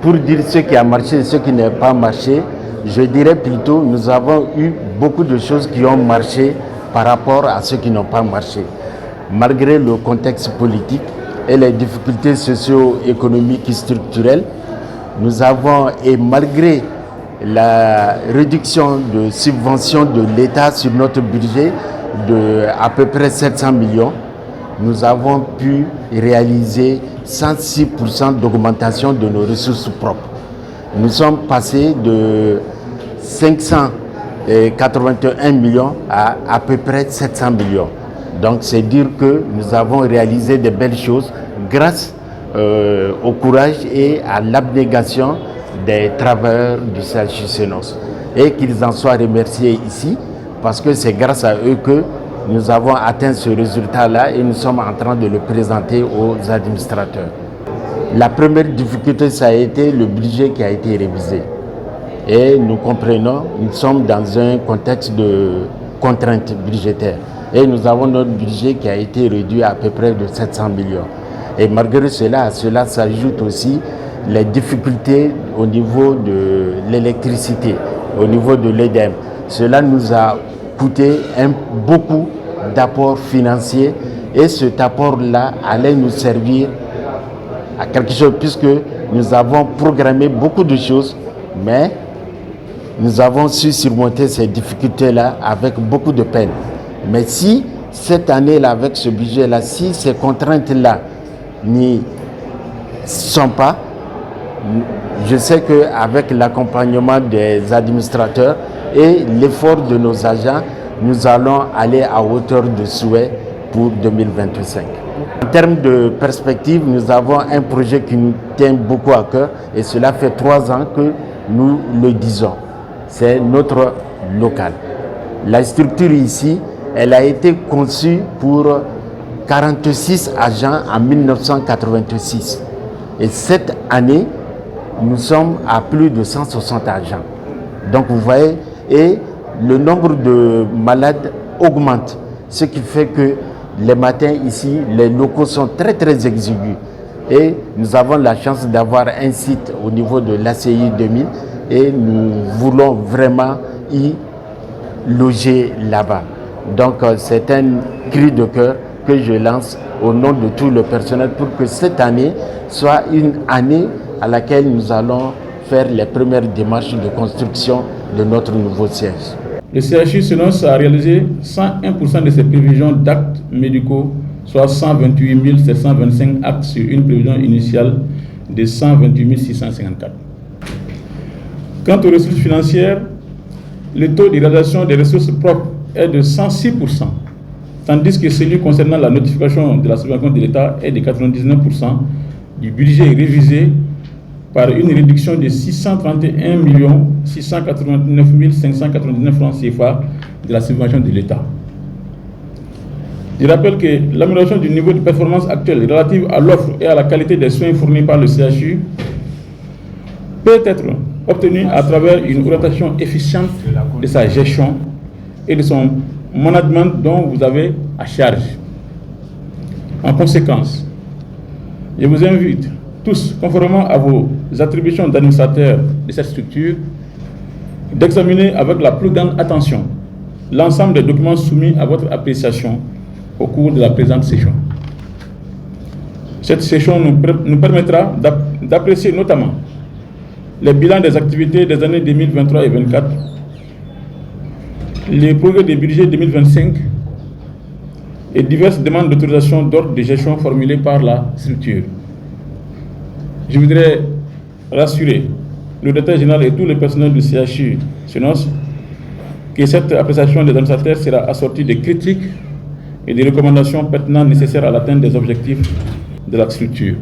pour dire ce qui a marché et ce qui n'a pas marché, je dirais plutôt nous avons eu beaucoup de choses qui ont marché par rapport à ceux qui n'ont pas marché. Malgré le contexte politique et les difficultés socio-économiques et structurelles, nous avons, et malgré la réduction de subventions de l'État sur notre budget de à peu près 700 millions, nous avons pu réaliser 106% d'augmentation de nos ressources propres. Nous sommes passés de 581 millions à peu près 700 millions. Donc c'est dire que nous avons réalisé de belles choses grâce au courage et à l'abnégation des travailleurs du CHU Senos. Et qu'ils en soient remerciés ici, parce que c'est grâce à eux que nous avons atteint ce résultat-là et nous sommes en train de le présenter aux administrateurs. La première difficulté, ça a été le budget qui a été révisé. Et nous comprenons, nous sommes dans un contexte de contraintes budgétaires. Et nous avons notre budget qui a été réduit à peu près de 700 millions. Et malgré cela, à cela s'ajoutent aussi les difficultés au niveau de l'électricité, au niveau de l'EDEM. Cela nous a coûté beaucoup d'apports financiers et cet apport-là allait nous servir à quelque chose puisque nous avons programmé beaucoup de choses, mais nous avons su surmonter ces difficultés-là avec beaucoup de peine. Mais si cette année-là, avec ce budget-là, si ces contraintes-là n'y sont pas, je sais qu'avec l'accompagnement des administrateurs et l'effort de nos agents, nous allons aller à hauteur de souhait pour 2025. En termes de perspective, nous avons un projet qui nous tient beaucoup à cœur et cela fait 3 ans que nous le disons. C'est notre local. La structure ici, elle a été conçue pour 46 agents en 1986. Et cette année, nous sommes à plus de 160 agents. Donc vous voyez, et le nombre de malades augmente. Ce qui fait que les matins ici, les locaux sont très très exigus. Et nous avons la chance d'avoir un site au niveau de l'ACI 2000 et nous voulons vraiment y loger là-bas. Donc c'est un cri de cœur que je lance au nom de tout le personnel pour que cette année soit une année à laquelle nous allons faire les premières démarches de construction de notre nouveau siège. Le CHU Senos a réalisé 101% de ses prévisions d'actes médicaux, soit 128 725 actes sur une prévision initiale de 128 654. Quant aux ressources financières, le taux de réalisation des ressources propres est de 106%, tandis que celui concernant la notification de la subvention de l'État est de 99%, du budget révisé par une réduction de 631 689 599 francs CFA de la subvention de l'État. Je rappelle que l'amélioration du niveau de performance actuel relative à l'offre et à la qualité des soins fournis par le CHU peut être obtenue à travers une orientation efficiente de sa gestion et de son management dont vous avez à charge. En conséquence, je vous invite tous, conformément à vos attributions d'administrateurs de cette structure, d'examiner avec la plus grande attention l'ensemble des documents soumis à votre appréciation au cours de la présente session. Cette session nous permettra d'apprécier notamment les bilans des activités des années 2023 et 2024, les projets de budget 2025 et diverses demandes d'autorisation d'ordre de gestion formulées par la structure. Je voudrais rassurer le directeur général et tout le personnel du CHU Senos que cette appréciation des administrateurs sera assortie de critiques et des recommandations pertinentes nécessaires à l'atteinte des objectifs de la structure.